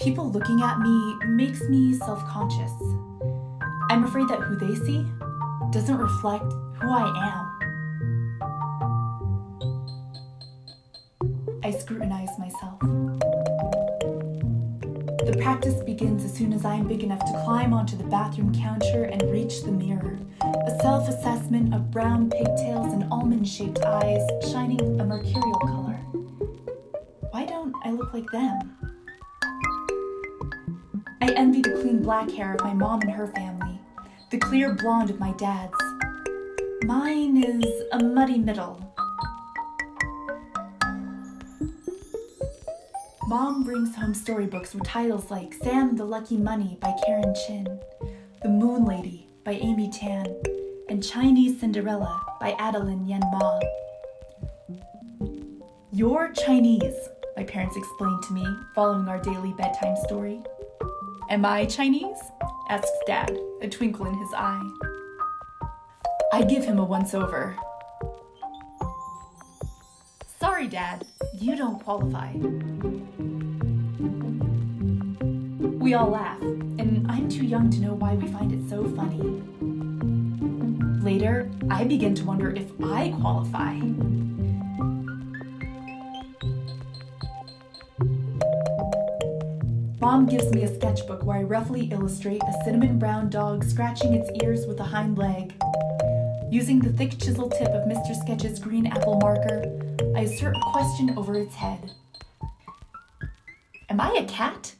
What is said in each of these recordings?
People looking at me makes me self-conscious. I'm afraid that who they see doesn't reflect who I am. I scrutinize myself. The practice begins as soon as I'm big enough to climb onto the bathroom counter and reach the mirror. A self-assessment of brown pigtails and almond-shaped eyes shining a mercurial color. Why don't I look like them? I envy the clean black hair of my mom and her family, the clear blonde of my dad's. Mine is a muddy middle. Mom brings home storybooks with titles like Sam the Lucky Money by Karen Chin, The Moon Lady by Amy Tan, and Chinese Cinderella by Adeline Yen Ma. You're Chinese, my parents explained to me following our daily bedtime story. Am I Chinese? Asks Dad, a twinkle in his eye. I give him a once-over. Sorry, Dad, you don't qualify. We all laugh, and I'm too young to know why we find it so funny. Later, I begin to wonder if I qualify. Mom gives me a sketchbook where I roughly illustrate a cinnamon brown dog scratching its ears with a hind leg. Using the thick chisel tip of Mr. Sketch's green apple marker, I assert a question over its head. Am I a cat?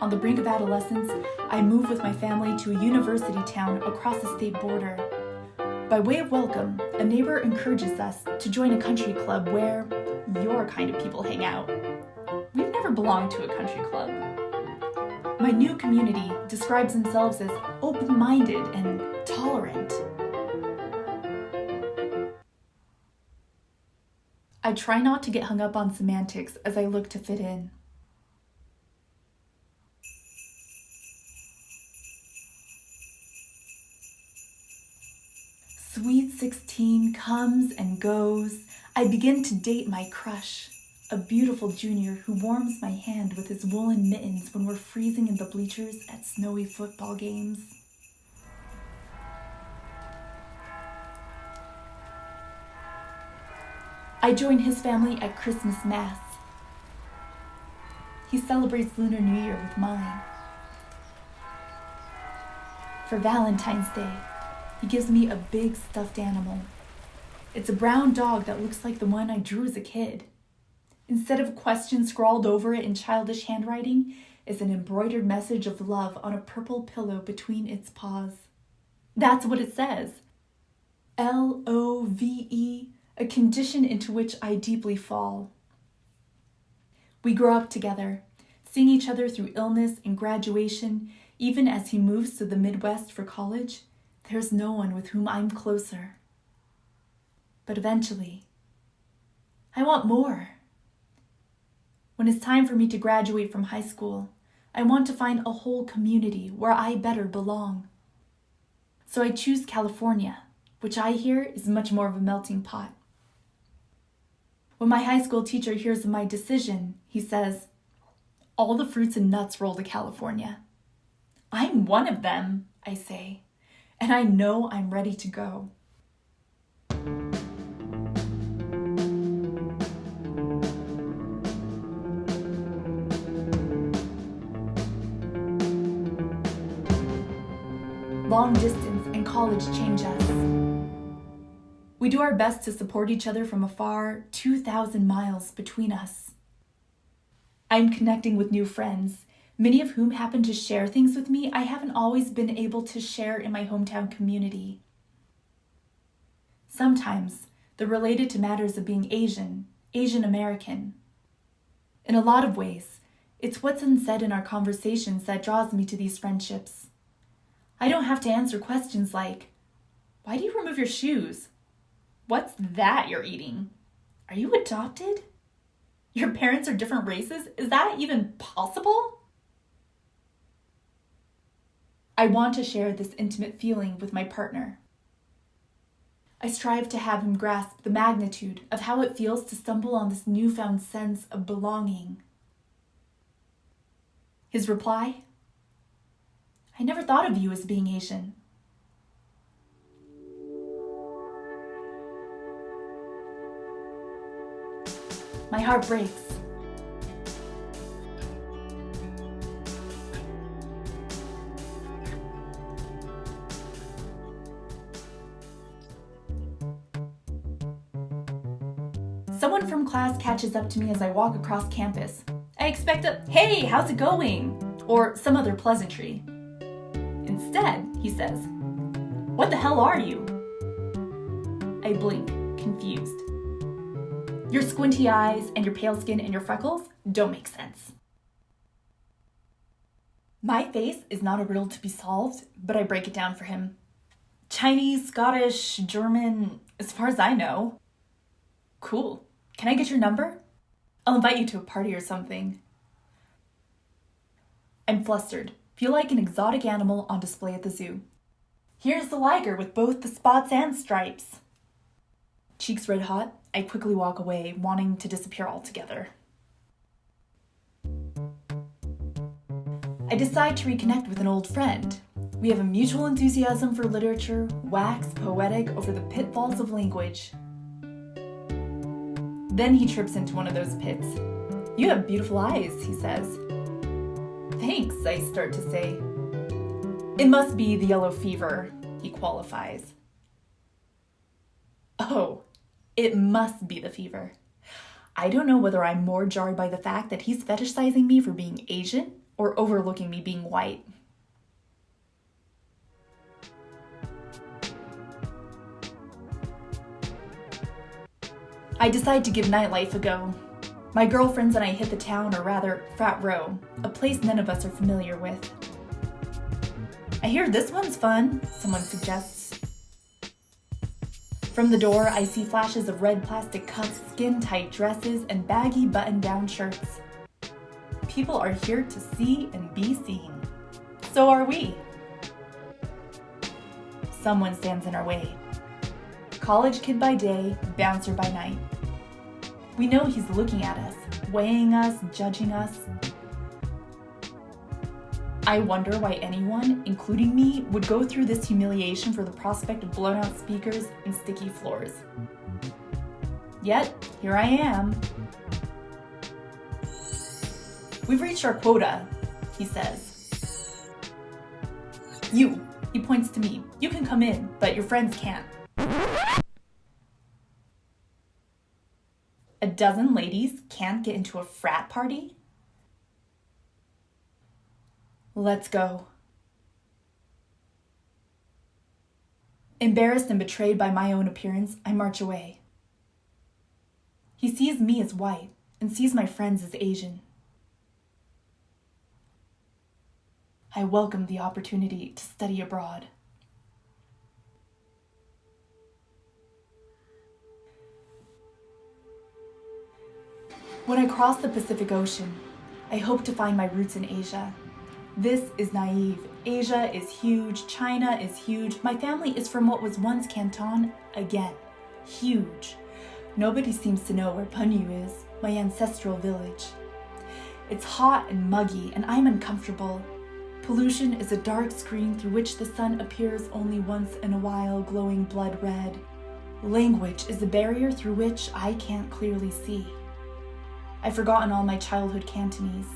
On the brink of adolescence, I move with my family to a university town across the state border. By way of welcome, a neighbor encourages us to join a country club where your kind of people hang out. We've never belonged to a country club. My new community describes themselves as open-minded and tolerant. I try not to get hung up on semantics as I look to fit in. Sweet 16 comes and goes. I begin to date my crush, a beautiful junior who warms my hand with his woolen mittens when we're freezing in the bleachers at snowy football games. I join his family at Christmas Mass. He celebrates Lunar New Year with mine. For Valentine's Day, he gives me a big stuffed animal. It's a brown dog that looks like the one I drew as a kid. Instead of a question scrawled over it in childish handwriting, is an embroidered message of love on a purple pillow between its paws. That's what it says. LOVE, a condition into which I deeply fall. We grow up together, seeing each other through illness and graduation, even as he moves to the Midwest for college. There's no one with whom I'm closer. But eventually, I want more. When it's time for me to graduate from high school, I want to find a whole community where I better belong. So I choose California, which I hear is much more of a melting pot. When my high school teacher hears of my decision, he says, "All the fruits and nuts roll to California." I'm one of them, I say. And I know I'm ready to go. Long distance and college change us. We do our best to support each other from afar, 2,000 miles between us. I'm connecting with new friends, many of whom happen to share things with me I haven't always been able to share in my hometown community. Sometimes they're related to matters of being Asian American. In a lot of ways, it's what's unsaid in our conversations that draws me to these friendships. I don't have to answer questions like, "Why do you remove your shoes? What's that you're eating? Are you adopted? Your parents are different races? Is that even possible?" I want to share this intimate feeling with my partner. I strive to have him grasp the magnitude of how it feels to stumble on this newfound sense of belonging. His reply? I never thought of you as being Asian. My heart breaks. Someone from class catches up to me as I walk across campus. I expect a, "Hey, how's it going?" or some other pleasantry. Instead, he says, "What the hell are you?" I blink, confused. Your squinty eyes and your pale skin and your freckles don't make sense. My face is not a riddle to be solved, but I break it down for him. Chinese, Scottish, German, as far as I know. Cool. Can I get your number? I'll invite you to a party or something. I'm flustered, feel like an exotic animal on display at the zoo. Here's the liger with both the spots and stripes. Cheeks red hot, I quickly walk away, wanting to disappear altogether. I decide to reconnect with an old friend. We have a mutual enthusiasm for literature, wax poetic over the pitfalls of language. Then he trips into one of those pits. You have beautiful eyes, he says. Thanks, I start to say. It must be the yellow fever, he qualifies. Oh, it must be the fever. I don't know whether I'm more jarred by the fact that he's fetishizing me for being Asian or overlooking me being white. I decide to give nightlife a go. My girlfriends and I hit the town, or rather, Frat Row, a place none of us are familiar with. I hear this one's fun, someone suggests. From the door, I see flashes of red plastic cuffs, skin-tight dresses, and baggy button-down shirts. People are here to see and be seen. So are we. Someone stands in our way. College kid by day, bouncer by night. We know he's looking at us, weighing us, judging us. I wonder why anyone, including me, would go through this humiliation for the prospect of blown-out speakers and sticky floors. Yet, here I am. We've reached our quota, he says. You, he points to me. You can come in, but your friends can't. A dozen ladies can't get into a frat party? Let's go. Embarrassed and betrayed by my own appearance, I march away. He sees me as white and sees my friends as Asian. I welcome the opportunity to study abroad. When I cross the Pacific Ocean, I hope to find my roots in Asia. This is naive. Asia is huge. China is huge. My family is from what was once Canton. Again, huge. Nobody seems to know where Panyu is, my ancestral village. It's hot and muggy, and I'm uncomfortable. Pollution is a dark screen through which the sun appears only once in a while, glowing blood red. Language is a barrier through which I can't clearly see. I've forgotten all my childhood Cantonese.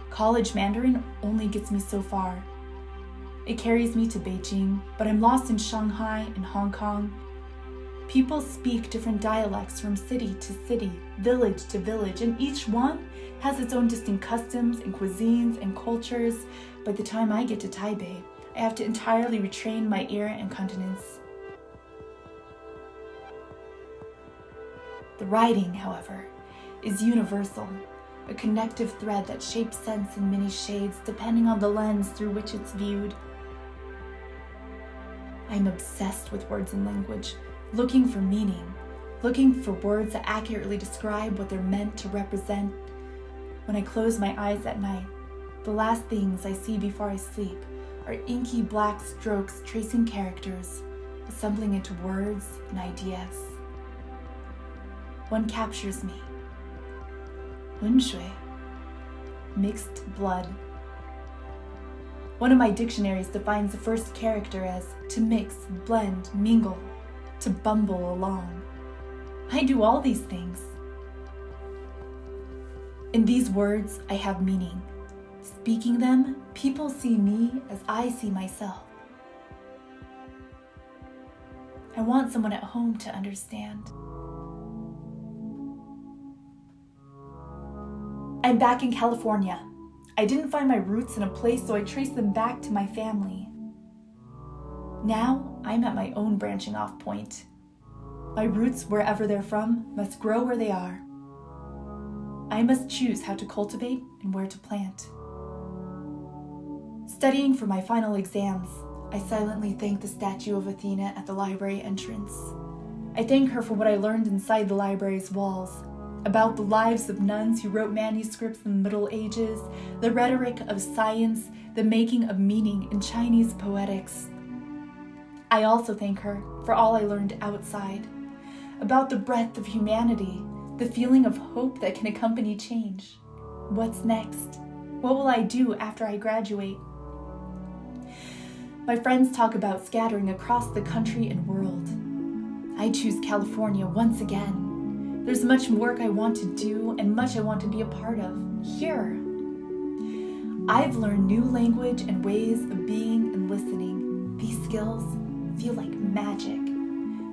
College Mandarin only gets me so far. It carries me to Beijing, but I'm lost in Shanghai and Hong Kong. People speak different dialects from city to city, village to village, and each one has its own distinct customs and cuisines and cultures. By the time I get to Taipei, I have to entirely retrain my ear and continence. The writing, however, is universal, a connective thread that shapes sense in many shades depending on the lens through which it's viewed. I'm obsessed with words and language, looking for meaning, looking for words that accurately describe what they're meant to represent. When I close my eyes at night, the last things I see before I sleep are inky black strokes tracing characters, assembling into words and ideas. One captures me. 浑水, mixed blood. One of my dictionaries defines the first character as to mix, blend, mingle, to bumble along. I do all these things. In these words, I have meaning. Speaking them, people see me as I see myself. I want someone at home to understand. I'm back in California. I didn't find my roots in a place, so I traced them back to my family. Now, I'm at my own branching off point. My roots, wherever they're from, must grow where they are. I must choose how to cultivate and where to plant. Studying for my final exams, I silently thank the statue of Athena at the library entrance. I thank her for what I learned inside the library's walls, about the lives of nuns who wrote manuscripts in the Middle Ages, the rhetoric of science, the making of meaning in Chinese poetics. I also thank her for all I learned outside, about the breadth of humanity, the feeling of hope that can accompany change. What's next? What will I do after I graduate? My friends talk about scattering across the country and world. I choose California once again. There's much work I want to do and much I want to be a part of, here. I've learned new language and ways of being and listening. These skills feel like magic.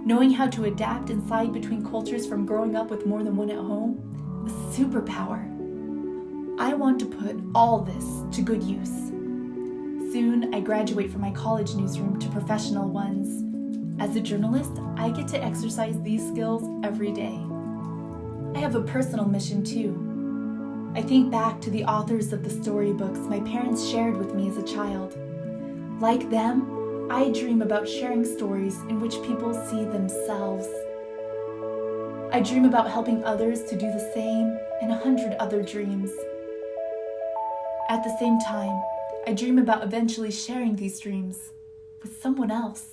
Knowing how to adapt and slide between cultures from growing up with more than one at home, a superpower. I want to put all this to good use. Soon, I graduate from my college newsroom to professional ones. As a journalist, I get to exercise these skills every day. I have a personal mission too. I think back to the authors of the storybooks my parents shared with me as a child. Like them, I dream about sharing stories in which people see themselves. I dream about helping others to do the same and 100 other dreams. At the same time, I dream about eventually sharing these dreams with someone else.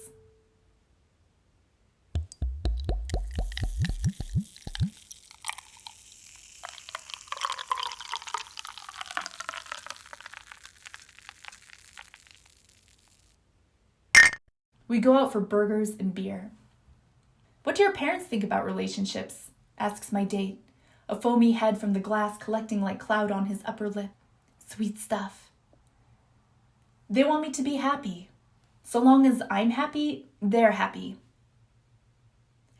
We go out for burgers and beer. What do your parents think about relationships? Asks my date, a foamy head from the glass collecting like cloud on his upper lip. Sweet stuff. They want me to be happy. So long as I'm happy, they're happy.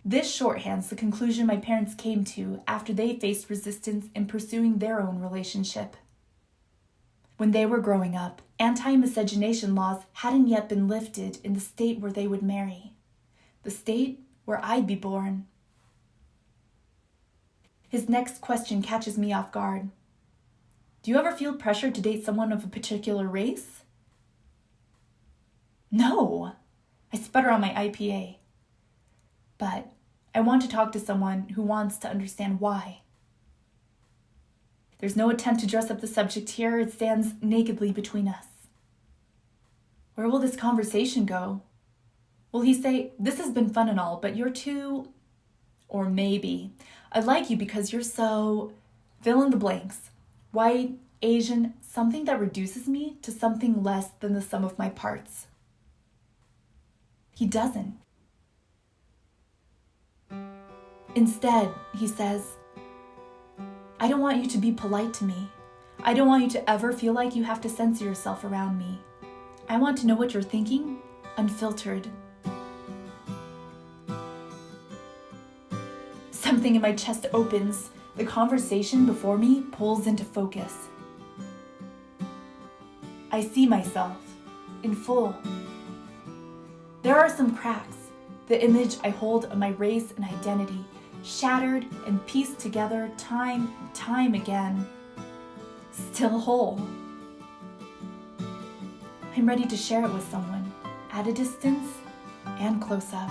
This shorthands the conclusion my parents came to after they faced resistance in pursuing their own relationship. When they were growing up, anti-miscegenation laws hadn't yet been lifted in the state where they would marry, the state where I'd be born. His next question catches me off guard. Do you ever feel pressure to date someone of a particular race? No, I sputter on my IPA. But I want to talk to someone who wants to understand why. There's no attempt to dress up the subject here. It stands nakedly between us. Where will this conversation go? Will he say, this has been fun and all, but you're too... Or maybe, I like you because you're so... Fill in the blanks. White, Asian, something that reduces me to something less than the sum of my parts. He doesn't. Instead, he says, I don't want you to be polite to me. I don't want you to ever feel like you have to censor yourself around me. I want to know what you're thinking, unfiltered. Something in my chest opens. The conversation before me pulls into focus. I see myself in full. There are some cracks, the image I hold of my race and identity, shattered and pieced together time again, still whole. I'm ready to share it with someone, at a distance and close up.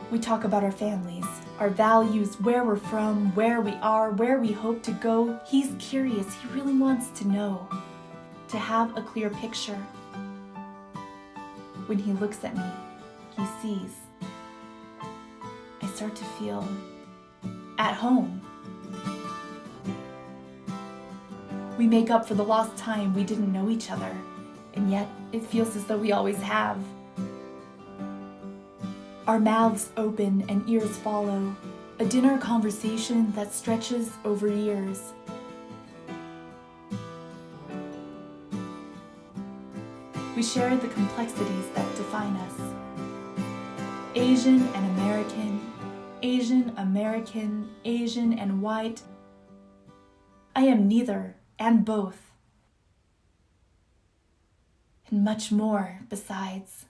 We talk about our families, our values, where we're from, where we are, where we hope to go. He's curious, he really wants to know. to have a clear picture. When he looks at me, he sees. I start to feel at home. We make up for the lost time we didn't know each other, and yet it feels as though we always have. Our mouths open and ears follow, a dinner conversation that stretches over years. We share the complexities that define us. Asian and American, Asian American, Asian and white. I am neither and both. And much more besides.